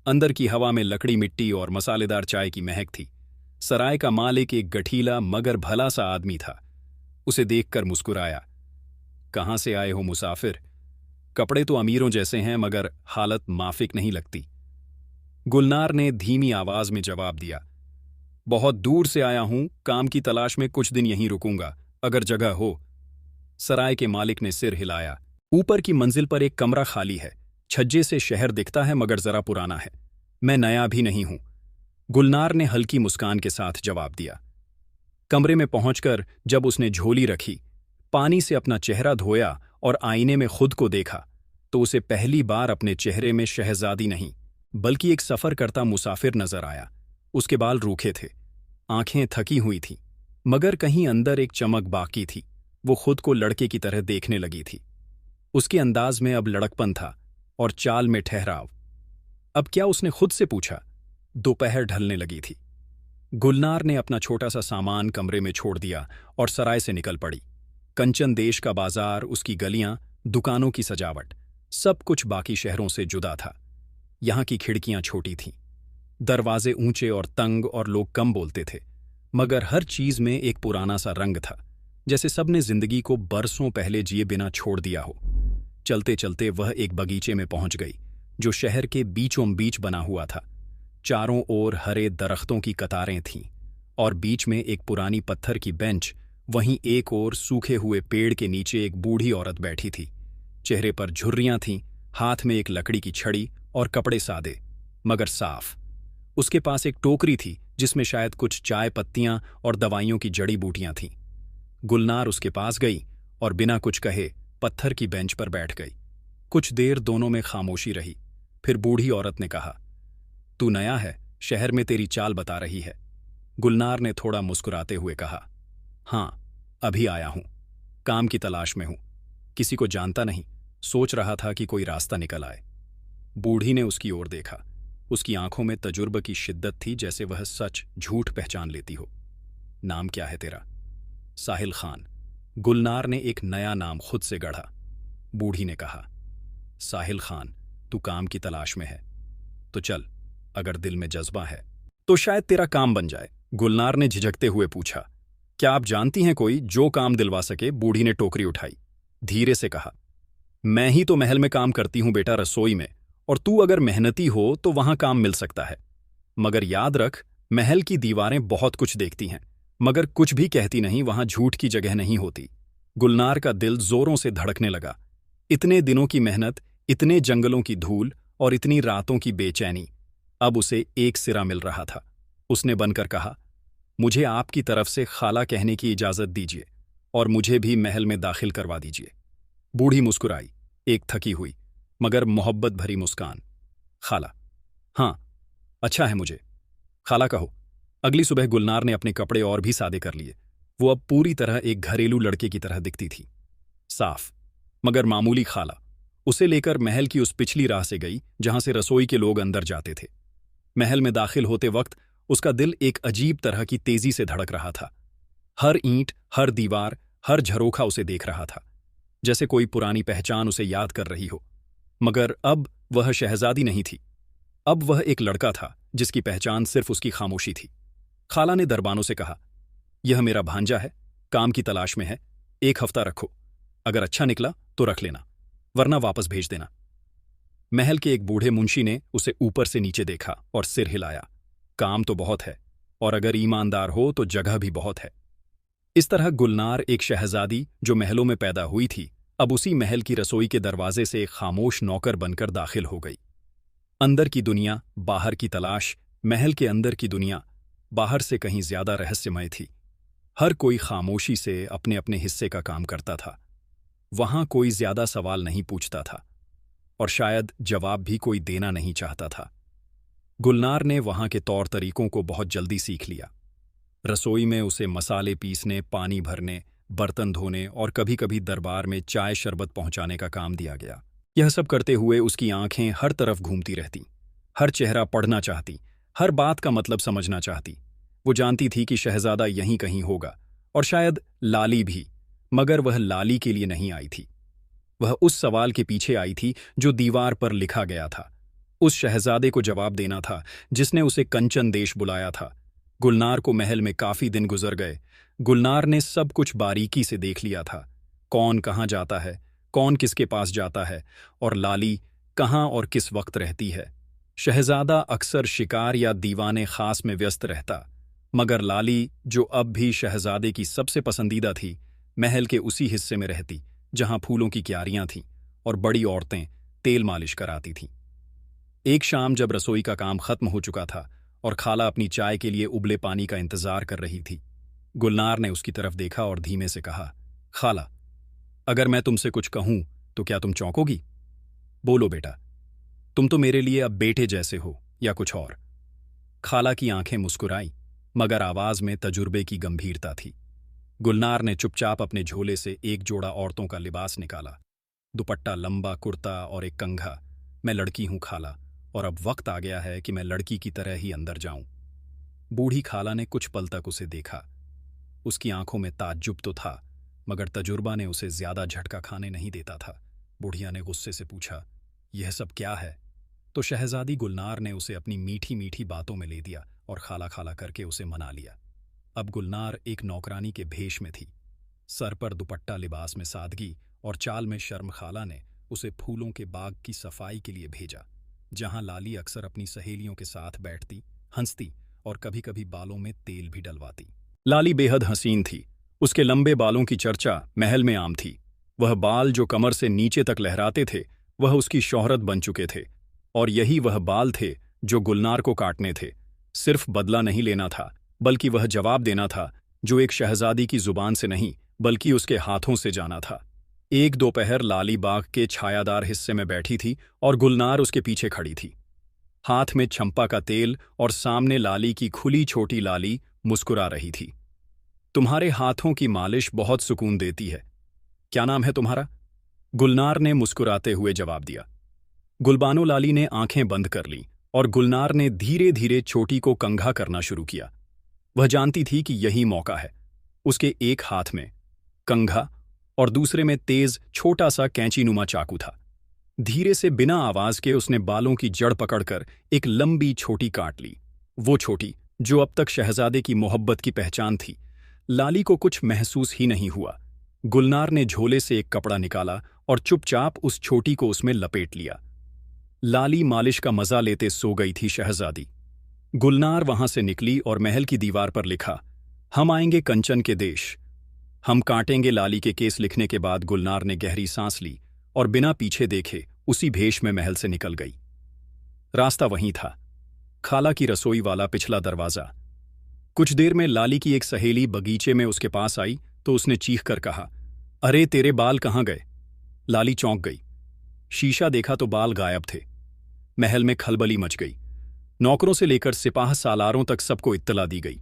अंदर की हवा में लकड़ी, मिट्टी और मसालेदार चाय की महक थी। सराय का मालिक एक गठीला मगर भला सा आदमी था। उसे देखकर मुस्कुराया, कहाँ से आए हो मुसाफिर? कपड़े तो अमीरों जैसे हैं, मगर हालत माफिक नहीं लगती। गुलनार ने धीमी आवाज में जवाब दिया, बहुत दूर से आया हूं, काम की तलाश में, कुछ दिन यहीं रुकूंगा, अगर जगह हो। सराय के मालिक ने सिर हिलाया। ऊपर की मंजिल पर एक कमरा खाली है। छज्जे से शहर दिखता है मगर जरा पुराना है। मैं नया भी नहीं हूं, गुलनार ने हल्की मुस्कान के साथ जवाब दिया। कमरे में पहुंचकर जब उसने झोली रखी, पानी से अपना चेहरा धोया और आईने में खुद को देखा तो उसे पहली बार अपने चेहरे में शहजादी नहीं बल्कि एक सफर करता मुसाफिर नजर आया। उसके बाल रूखे थे, आंखें थकी हुई थीं, मगर कहीं अंदर एक चमक बाकी थी। वो खुद को लड़के की तरह देखने लगी थी। उसके अंदाज में अब लड़कपन था और चाल में ठहराव। अब क्या, उसने खुद से पूछा। दोपहर ढलने लगी थी। गुलनार ने अपना छोटा सा सामान कमरे में छोड़ दिया और सराय से निकल पड़ी। कंचन देश का बाजार, उसकी गलियां, दुकानों की सजावट, सब कुछ बाकी शहरों से जुदा था। यहां की खिड़कियां छोटी थीं, दरवाजे ऊंचे और तंग और लोग कम बोलते थे, मगर हर चीज में एक पुराना सा रंग था, जैसे सबने जिंदगी को बरसों पहले जिए बिना छोड़ दिया हो। चलते चलते वह एक बगीचे में पहुंच गई जो शहर के बीचों बीच बना हुआ था। चारों ओर हरे दरख्तों की कतारें थीं और बीच में एक पुरानी पत्थर की बेंच। वहीं एक ओर सूखे हुए पेड़ के नीचे एक बूढ़ी औरत बैठी थी। चेहरे पर झुर्रियां थीं, हाथ में एक लकड़ी की छड़ी और कपड़े सादे मगर साफ। उसके पास एक टोकरी थी जिसमें शायद कुछ चाय पत्तियां और दवाइयों की जड़ी बूटियां थीं। गुलनार उसके पास गई और बिना कुछ कहे पत्थर की बेंच पर बैठ गई। कुछ देर दोनों में खामोशी रही। फिर बूढ़ी औरत ने कहा, तू नया है, शहर में तेरी चाल बता रही है। गुलनार ने थोड़ा मुस्कुराते हुए कहा, हाँ, अभी आया हूं, काम की तलाश में हूं, किसी को जानता नहीं, सोच रहा था कि कोई रास्ता निकल आए। बूढ़ी ने उसकी ओर देखा। उसकी आंखों में तजुर्बे की शिद्दत थी, जैसे वह सच झूठ पहचान लेती हो। नाम क्या है तेरा? साहिल खान। गुलनार ने एक नया नाम खुद से गढ़ा। बूढ़ी ने कहा, साहिल खान, तू काम की तलाश में है तो चल, अगर दिल में जज्बा है तो शायद तेरा काम बन जाए। गुलनार ने झिझकते हुए पूछा, क्या आप जानती हैं कोई जो काम दिलवा सके? बूढ़ी ने टोकरी उठाई, धीरे से कहा, मैं ही तो महल में काम करती हूं बेटा, रसोई में, और तू अगर मेहनती हो तो वहां काम मिल सकता है। मगर याद रख, महल की दीवारें बहुत कुछ देखती हैं मगर कुछ भी कहती नहीं, वहां झूठ की जगह नहीं होती। गुलनार का दिल जोरों से धड़कने लगा। इतने दिनों की मेहनत, इतने जंगलों की धूल और इतनी रातों की बेचैनी, अब उसे एक सिरा मिल रहा था। उसने बनकर कहा, मुझे आपकी तरफ से खाला कहने की इजाजत दीजिए और मुझे भी महल में दाखिल करवा दीजिए। बूढ़ी मुस्कुराई, एक थकी हुई मगर मोहब्बत भरी मुस्कान। खाला? हाँ, अच्छा है, मुझे खाला कहो। अगली सुबह गुलनार ने अपने कपड़े और भी सादे कर लिए। वो अब पूरी तरह एक घरेलू लड़के की तरह दिखती थी। साफ मगर मामूली खाला उसे लेकर महल की उस पिछली राह से गई जहां से रसोई के लोग अंदर जाते थे। महल में दाखिल होते वक्त उसका दिल एक अजीब तरह की तेजी से धड़क रहा था। हर ईंट, हर दीवार, हर झरोखा उसे देख रहा था, जैसे कोई पुरानी पहचान उसे याद कर रही हो। मगर अब वह शहजादी नहीं थी, अब वह एक लड़का था जिसकी पहचान सिर्फ उसकी खामोशी थी। खाला ने दरबानों से कहा, यह मेरा भांजा है, काम की तलाश में है, 1 हफ्ता रखो, अगर अच्छा निकला तो रख लेना, वरना वापस भेज देना। महल के एक बूढ़े मुंशी ने उसे ऊपर से नीचे देखा और सिर हिलाया। काम तो बहुत है और अगर ईमानदार हो तो जगह भी बहुत है। इस तरह गुलनार, एक शहजादी जो महलों में पैदा हुई थी, अब उसी महल की रसोई के दरवाजे से एक खामोश नौकर बनकर दाखिल हो गई। अंदर की दुनिया, बाहर की तलाश। महल के अंदर की दुनिया बाहर से कहीं ज्यादा रहस्यमय थी। हर कोई खामोशी से अपने अपने हिस्से का काम करता था। वहां कोई ज्यादा सवाल नहीं पूछता था और शायद जवाब भी कोई देना नहीं चाहता था। गुलनार ने वहां के तौर तरीकों को बहुत जल्दी सीख लिया। रसोई में उसे मसाले पीसने, पानी भरने, बर्तन धोने और कभी कभी दरबार में चाय शरबत पहुंचाने का काम दिया गया। यह सब करते हुए उसकी आंखें हर तरफ घूमती रहती, हर चेहरा पढ़ना चाहती, हर बात का मतलब समझना चाहती। वो जानती थी कि शहजादा यहीं कहीं होगा और शायद लाली भी, मगर वह लाली के लिए नहीं आई थी। वह उस सवाल के पीछे आई थी जो दीवार पर लिखा गया था। उस शहजादे को जवाब देना था जिसने उसे कंचन देश बुलाया था। गुलनार को महल में काफी दिन गुजर गए। गुलनार ने सब कुछ बारीकी से देख लिया था, कौन कहाँ जाता है, कौन किसके पास जाता है और लाली कहाँ और किस वक्त रहती है। शहजादा अक्सर शिकार या दीवाने खास में व्यस्त रहता, मगर लाली, जो अब भी शहजादे की सबसे पसंदीदा थी, महल के उसी हिस्से में रहती जहां फूलों की क्यारियां थीं और बड़ी औरतें तेल मालिश कराती थीं। एक शाम जब रसोई का काम खत्म हो चुका था और खाला अपनी चाय के लिए उबले पानी का इंतजार कर रही थी, गुलनार ने उसकी तरफ देखा और धीमे से कहा, खाला, अगर मैं तुमसे कुछ कहूं तो क्या तुम चौंकोगी? बोलो बेटा, तुम तो मेरे लिए अब बेटे जैसे हो या कुछ और। खाला की आंखें मुस्कुराईं, मगर आवाज में तजुर्बे की गंभीरता थी। गुलनार ने चुपचाप अपने झोले से एक जोड़ा औरतों का लिबास निकाला। दुपट्टा, लंबा कुर्ता और एक कंघा। मैं लड़की हूं खाला, और अब वक्त आ गया है कि मैं लड़की की तरह ही अंदर जाऊं। बूढ़ी खाला ने कुछ पल तक उसे देखा। उसकी आंखों में ताज्जुब तो था, मगर तजुर्बा ने उसे ज्यादा झटका खाने नहीं देता था। बुढ़िया ने गुस्से से पूछा, यह सब क्या है? तो शहजादी गुलनार ने उसे अपनी मीठी मीठी बातों में ले दिया और खाला खाला करके उसे मना लिया। अब गुलनार एक नौकरानी के भेष में थी। सर पर दुपट्टा, लिबास में सादगी और चाल में शर्म। खाला ने उसे फूलों के बाग की सफाई के लिए भेजा, जहां लाली अक्सर अपनी सहेलियों के साथ बैठती, हंसती और कभी कभी बालों में तेल भी डलवाती। लाली बेहद हसीन थी। उसके लंबे बालों की चर्चा महल में आम थी। वह बाल जो कमर से नीचे तक लहराते थे, वह उसकी शोहरत बन चुके थे। और यही वह बाल थे जो गुलनार को काटने थे। सिर्फ बदला नहीं लेना था, बल्कि वह जवाब देना था जो एक शहजादी की जुबान से नहीं, बल्कि उसके हाथों से जाना था। एक दोपहर लाली बाग के छायादार हिस्से में बैठी थी और गुलनार उसके पीछे खड़ी थी, हाथ में चंपा का तेल और सामने लाली की खुली छोटी लाली मुस्कुरा रही थी। तुम्हारे हाथों की मालिश बहुत सुकून देती है। क्या नाम है तुम्हारा? गुलनार ने मुस्कुराते हुए जवाब दिया। गुलबानो लाली ने आंखें बंद कर लीं और गुलनार ने धीरे धीरे छोटी को कंघा करना शुरू किया। वह जानती थी कि यही मौका है। उसके एक हाथ में कंघा और दूसरे में तेज छोटा सा कैंचीनुमा चाकू था। धीरे से बिना आवाज के उसने बालों की जड़ पकड़कर एक लंबी छोटी काट ली। वो छोटी जो अब तक शहजादे की मोहब्बत की पहचान थी। लाली को कुछ महसूस ही नहीं हुआ। गुलनार ने झोले से एक कपड़ा निकाला और चुपचाप उस छोटी को उसमें लपेट लिया। लाली मालिश का मजा लेते सो गई थी शहजादी। गुलनार वहां से निकली और महल की दीवार पर लिखा, हम आएंगे कंचन के देश, हम काटेंगे लाली के केस। लिखने के बाद गुलनार ने गहरी सांस ली और बिना पीछे देखे उसी भेष में महल से निकल गई। रास्ता वहीं था, खाला की रसोई वाला पिछला दरवाजा। कुछ देर में लाली की एक सहेली बगीचे में उसके पास आई तो उसने चीख कर कहा, अरे तेरे बाल कहाँ गए? लाली चौंक गई। शीशा देखा तो बाल गायब थे। महल में खलबली मच गई। नौकरों से लेकर सिपाह सालारों तक सबको इत्तला दी गई।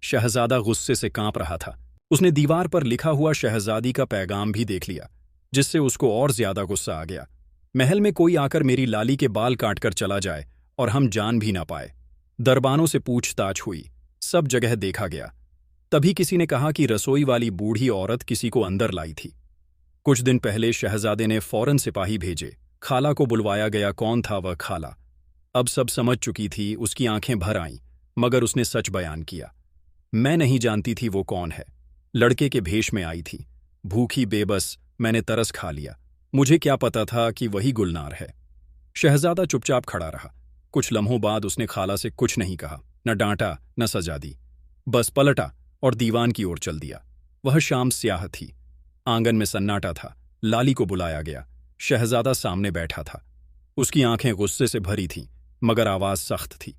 शहजादा गुस्से से कांप रहा था। उसने दीवार पर लिखा हुआ शहजादी का पैगाम भी देख लिया, जिससे उसको और ज्यादा गुस्सा आ गया। महल में कोई आकर मेरी लाली के बाल काटकर चला जाए और हम जान भी ना पाए। दरबानों से पूछताछ हुई, सब जगह देखा गया। तभी किसी ने कहा कि रसोई वाली बूढ़ी औरत किसी को अंदर लाई थी। कुछ दिन पहले शहजादे ने फौरन सिपाही भेजे। खाला को बुलवाया गया। कौन था वह खाला? अब सब समझ चुकी थी। उसकी आंखें भर आईं, मगर उसने सच बयान किया। मैं नहीं जानती थी वो कौन है। लड़के के भेष में आई थी, भूखी बेबस। मैंने तरस खा लिया। मुझे क्या पता था कि वही गुलनार है। शहजादा चुपचाप खड़ा रहा। कुछ लम्हों बाद उसने खाला से कुछ नहीं कहा, न डांटा न सजा दी। बस पलटा और दीवान की ओर चल दिया। वह शाम स्याह थी। आंगन में सन्नाटा था। लाली को बुलाया गया। शहजादा सामने बैठा था। उसकी आंखें गुस्से से भरी थीं, मगर आवाज सख्त थी।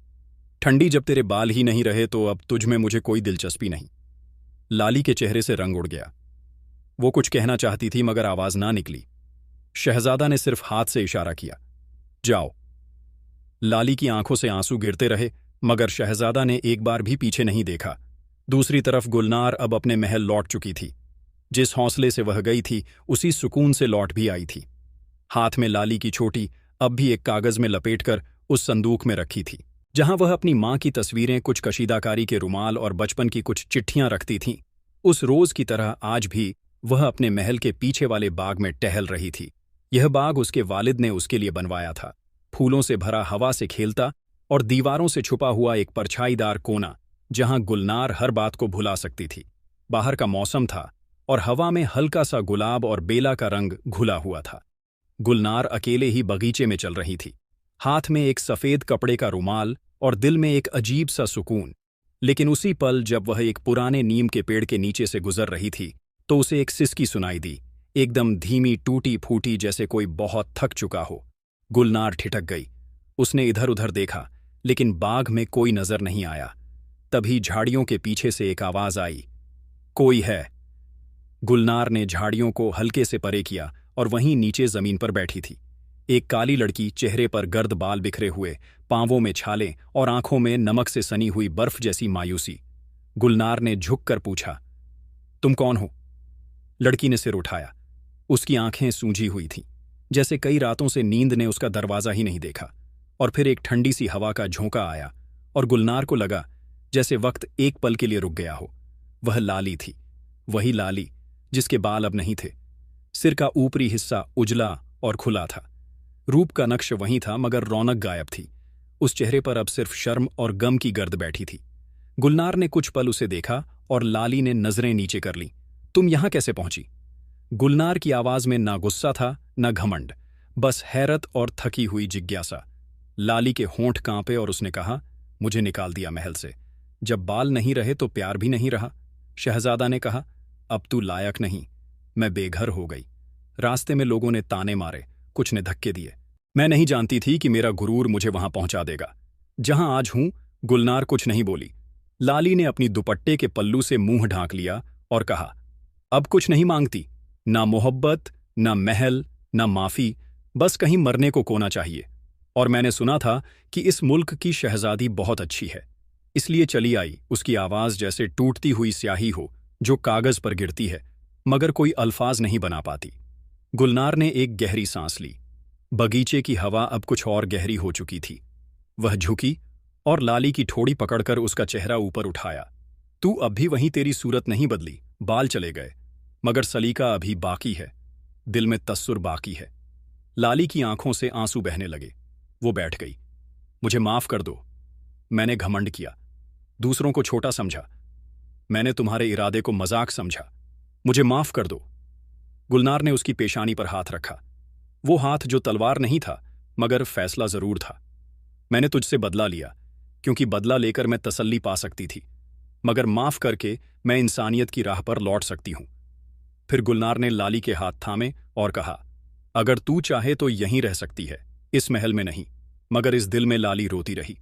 ठंडी, जब तेरे बाल ही नहीं रहे तो अब तुझ में मुझे कोई दिलचस्पी नहीं। लाली के चेहरे से रंग उड़ गया। वो कुछ कहना चाहती थी, मगर आवाज ना निकली। शहजादा ने सिर्फ हाथ से इशारा किया, जाओ। लाली की आंखों से आंसू गिरते रहे, मगर शहजादा ने एक बार भी पीछे नहीं देखा। दूसरी तरफ गुलनार अब अपने महल लौट चुकी थी। जिस हौसले से वह गई थी, उसी सुकून से लौट भी आई थी। हाथ में लाली की छोटी अब भी एक कागज में लपेटकर उस संदूक में रखी थी, जहां वह अपनी मां की तस्वीरें, कुछ कशीदाकारी के रुमाल और बचपन की कुछ चिट्ठियां रखती थीं। उस रोज की तरह आज भी वह अपने महल के पीछे वाले बाग में टहल रही थी। यह बाग उसके वालिद ने उसके लिए बनवाया था। फूलों से भरा, हवा से खेलता और दीवारों से छुपा हुआ एक परछाईदार कोना, जहां गुलनार हर बात को भुला सकती थी। बाहर का मौसम था और हवा में हल्का सा गुलाब और बेला का रंग घुला हुआ था। गुलनार अकेले ही बगीचे में चल रही थी, हाथ में एक सफेद कपड़े का रुमाल और दिल में एक अजीब सा सुकून। लेकिन उसी पल जब वह एक पुराने नीम के पेड़ के नीचे से गुजर रही थी, तो उसे एक सिसकी सुनाई दी, एकदम धीमी, टूटी फूटी, जैसे कोई बहुत थक चुका हो। गुलनार ठिठक गई। उसने इधर उधर देखा, लेकिन बाघ में कोई नजर नहीं आया। तभी झाड़ियों के पीछे से एक आवाज आई, कोई है। गुलनार ने झाड़ियों को हल्के से परे किया और वहीं नीचे जमीन पर बैठी थी एक काली लड़की, चेहरे पर गर्द बाल बिखरे हुए, पांवों में छाले और आंखों में नमक से सनी हुई बर्फ जैसी मायूसी। गुलनार ने झुककर पूछा, तुम कौन हो? लड़की ने सिर उठाया। उसकी आंखें सूजी हुई थीं, जैसे कई रातों से नींद ने उसका दरवाजा ही नहीं देखा। और फिर एक ठंडी सी हवा का झोंका आया और गुलनार को लगा जैसे वक्त एक पल के लिए रुक गया हो। वह लाली थी, वही लाली जिसके बाल अब नहीं थे। सिर का ऊपरी हिस्सा उजला और खुला था। रूप का नक्श वहीं था, मगर रौनक गायब थी। उस चेहरे पर अब सिर्फ शर्म और गम की गर्द बैठी थी। गुलनार ने कुछ पल उसे देखा और लाली ने नजरें नीचे कर लीं। तुम यहां कैसे पहुंची? गुलनार की आवाज में ना गुस्सा था, न घमंड, बस हैरत और थकी हुई जिज्ञासा। लाली के होंठ कांपे और उसने कहा, मुझे निकाल दिया महल से। जब बाल नहीं रहे तो प्यार भी नहीं रहा। शहजादा ने कहा, अब तू लायक नहीं। मैं बेघर हो गई। रास्ते में लोगों ने ताने मारे, कुछ ने धक्के दिए। मैं नहीं जानती थी कि मेरा गुरूर मुझे वहां पहुंचा देगा जहां आज हूं। गुलनार कुछ नहीं बोली। लाली ने अपनी दुपट्टे के पल्लू से मुंह ढांक लिया और कहा, अब कुछ नहीं मांगती, ना मोहब्बत, ना महल, ना माफी, बस कहीं मरने को कोना चाहिए। और मैंने सुना था कि इस मुल्क की शहजादी बहुत अच्छी है, इसलिए चली आई। उसकी आवाज जैसे टूटती हुई स्याही हो जो कागज पर गिरती है, मगर कोई अल्फाज नहीं बना पाती। गुलनार ने एक गहरी सांस ली। बगीचे की हवा अब कुछ और गहरी हो चुकी थी। वह झुकी और लाली की ठोड़ी पकड़कर उसका चेहरा ऊपर उठाया। तू अब भी वहीं, तेरी सूरत नहीं बदली, बाल चले गए, मगर सलीका अभी बाकी है, दिल में तस्सुर बाकी है। लाली की आंखों से आंसू बहने लगे। वो बैठ गई। मुझे माफ कर दो, मैंने घमंड किया, दूसरों को छोटा समझा, मैंने तुम्हारे इरादे को मजाक समझा, मुझे माफ कर दो। गुलनार ने उसकी पेशानी पर हाथ रखा, वो हाथ जो तलवार नहीं था, मगर फैसला जरूर था। मैंने तुझसे बदला लिया, क्योंकि बदला लेकर मैं तसल्ली पा सकती थी, मगर माफ करके मैं इंसानियत की राह पर लौट सकती हूं। फिर गुलनार ने लाली के हाथ थामे और कहा, अगर तू चाहे तो यहीं रह सकती है, इस महल में नहीं। मगर इस दिल में लाली रोती रही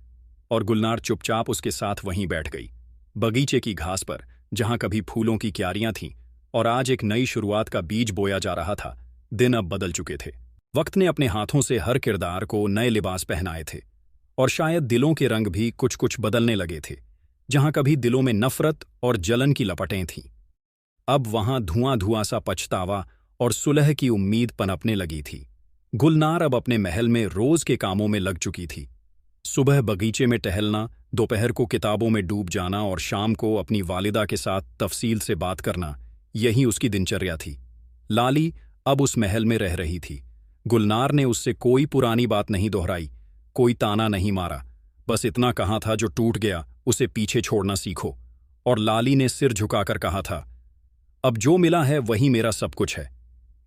और गुलनार चुपचाप उसके साथ वहीं बैठ गई, बगीचे की घास पर, जहां कभी फूलों की क्यारियां थीं और आज एक नई शुरुआत का बीज बोया जा रहा था। दिन अब बदल चुके थे। वक्त ने अपने हाथों से हर किरदार को नए लिबास पहनाए थे और शायद दिलों के रंग भी कुछ कुछ बदलने लगे थे। जहां कभी दिलों में नफरत और जलन की लपटें थीं, अब वहां धुआं धुआं सा पछतावा और सुलह की उम्मीद पनपने लगी थी। गुलनार अब अपने महल में रोज के कामों में लग चुकी थी। सुबह बगीचे में टहलना, दोपहर को किताबों में डूब जाना और शाम को अपनी वालिदा के साथ तफसील से बात करना, यही उसकी दिनचर्या थी। लाली अब उस महल में रह रही थी। गुलनार ने उससे कोई पुरानी बात नहीं दोहराई, कोई ताना नहीं मारा, बस इतना कहा था, जो टूट गया उसे पीछे छोड़ना सीखो। और लाली ने सिर झुकाकर कहा था, अब जो मिला है वही मेरा सब कुछ है।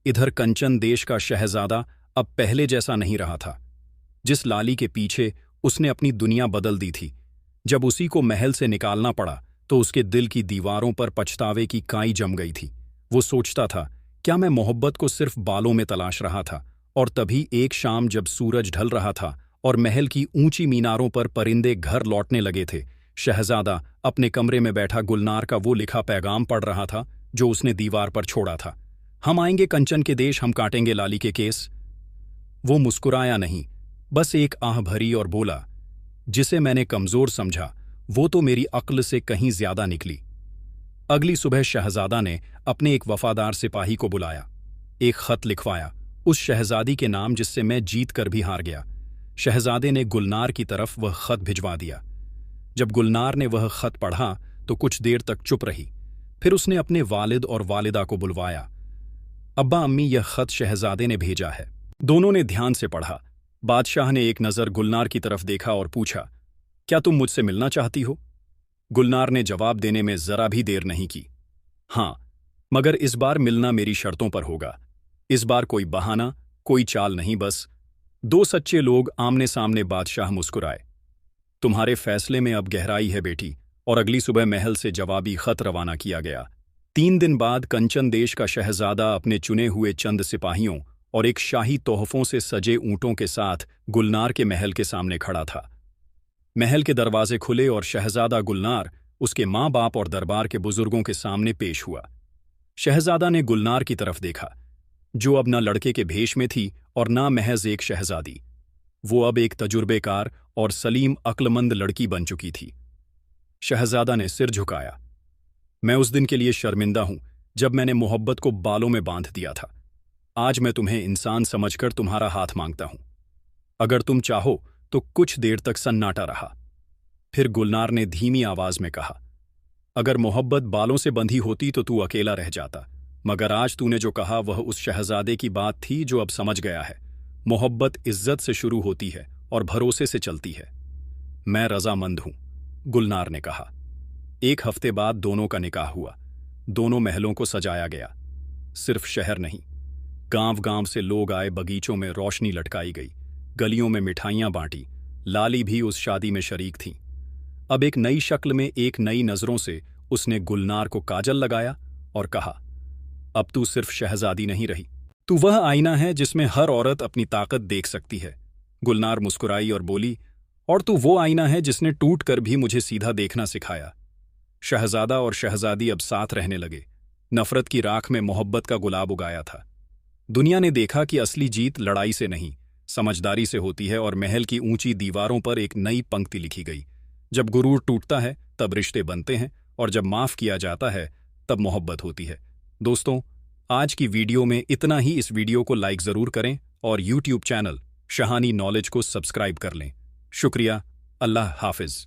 इधर कंचन देश का शहजादा अब पहले जैसा नहीं रहा था। जिस लाली के पीछे उसने अपनी दुनिया बदल दी थी, जब उसी को महल से निकालना पड़ा तो उसके दिल की दीवारों पर पछतावे की काई जम गई थी। वो सोचता था, क्या मैं मोहब्बत को सिर्फ बालों में तलाश रहा था? और तभी एक शाम जब सूरज ढल रहा था और महल की ऊंची मीनारों पर परिंदे घर लौटने लगे थे, शहजादा अपने कमरे में बैठा गुलनार का वो लिखा पैगाम पढ़ रहा था जो उसने दीवार पर छोड़ा था। हम आएंगे कंचन के देश, हम काटेंगे लाली के केस। वो मुस्कुराया नहीं, बस एक आह भरी और बोला, जिसे मैंने कमजोर समझा वो तो मेरी अक्ल से कहीं ज्यादा निकली। अगली सुबह शहजादा ने अपने एक वफादार सिपाही को बुलाया, एक खत लिखवाया, उस शहजादी के नाम जिससे मैं जीत कर भी हार गया। शहजादे ने गुलनार की तरफ वह खत भिजवा दिया। जब गुलनार ने वह खत पढ़ा तो कुछ देर तक चुप रही। फिर उसने अपने वालिद और वालिदा को बुलवाया। अब्बा अम्मी, यह खत शहजादे ने भेजा है। दोनों ने ध्यान से पढ़ा। बादशाह ने एक नज़र गुलनार की तरफ देखा और पूछा, क्या तुम मुझसे मिलना चाहती हो? गुलनार ने जवाब देने में जरा भी देर नहीं की। हाँ, मगर इस बार मिलना मेरी शर्तों पर होगा। इस बार कोई बहाना, कोई चाल नहीं, बस दो सच्चे लोग आमने सामने। बादशाह मुस्कुराए। तुम्हारे फैसले में अब गहराई है बेटी। और अगली सुबह महल से जवाबी खत रवाना किया गया। 3 दिन बाद कंचन देश का शहजादा अपने चुने हुए चंद सिपाहियों और एक शाही तोहफों से सजे ऊंटों के साथ गुलनार के महल के सामने खड़ा था। महल के दरवाजे खुले और शहजादा गुलनार उसके माँ बाप और दरबार के बुजुर्गों के सामने पेश हुआ। शहजादा ने गुलनार की तरफ देखा, जो अब न लड़के के भेष में थी और न महज एक शहजादी। वो अब एक तजुर्बेकार और सलीम अक्लमंद लड़की बन चुकी थी। शहजादा ने सिर झुकाया। मैं उस दिन के लिए शर्मिंदा हूं जब मैंने मोहब्बत को बालों में बांध दिया था। आज मैं तुम्हें इंसान समझकर तुम्हारा हाथ मांगता हूं। अगर तुम चाहो तो कुछ देर तक सन्नाटा रहा। फिर गुलनार ने धीमी आवाज में कहा, अगर मोहब्बत बालों से बंधी होती तो तू अकेला रह जाता, मगर आज तूने जो कहा वह उस शहजादे की बात थी जो अब समझ गया है। मोहब्बत इज्जत से शुरू होती है और भरोसे से चलती है। मैं रजामंद हूं, गुलनार ने कहा। 1 हफ्ते बाद दोनों का निकाह हुआ। दोनों महलों को सजाया गया। सिर्फ शहर नहीं, गांव-गांव से लोग आए, बगीचों में रोशनी लटकाई गई, गलियों में मिठाइयां बांटी। लाली भी उस शादी में शरीक थी। अब एक नई शक्ल में, एक नई नजरों से उसने गुलनार को काजल लगाया और कहा, अब तू सिर्फ शहजादी नहीं रही, तू वह आईना है जिसमें हर औरत अपनी ताकत देख सकती है। गुलनार मुस्कुराई और बोली, और तू वो आईना है जिसने टूट कर भी मुझे सीधा देखना सिखाया। शहजादा और शहजादी अब साथ रहने लगे। नफरत की राख में मोहब्बत का गुलाब उगाया था। दुनिया ने देखा कि असली जीत लड़ाई से नहीं, समझदारी से होती है, और महल की ऊंची दीवारों पर एक नई पंक्ति लिखी गई, जब गुरूर टूटता है तब रिश्ते बनते हैं, और जब माफ किया जाता है तब मोहब्बत होती है। दोस्तों, आज की वीडियो में इतना ही। इस वीडियो को लाइक जरूर करें और यूट्यूब चैनल शहानी नॉलेज को सब्सक्राइब कर लें। शुक्रिया। अल्लाह हाफिज।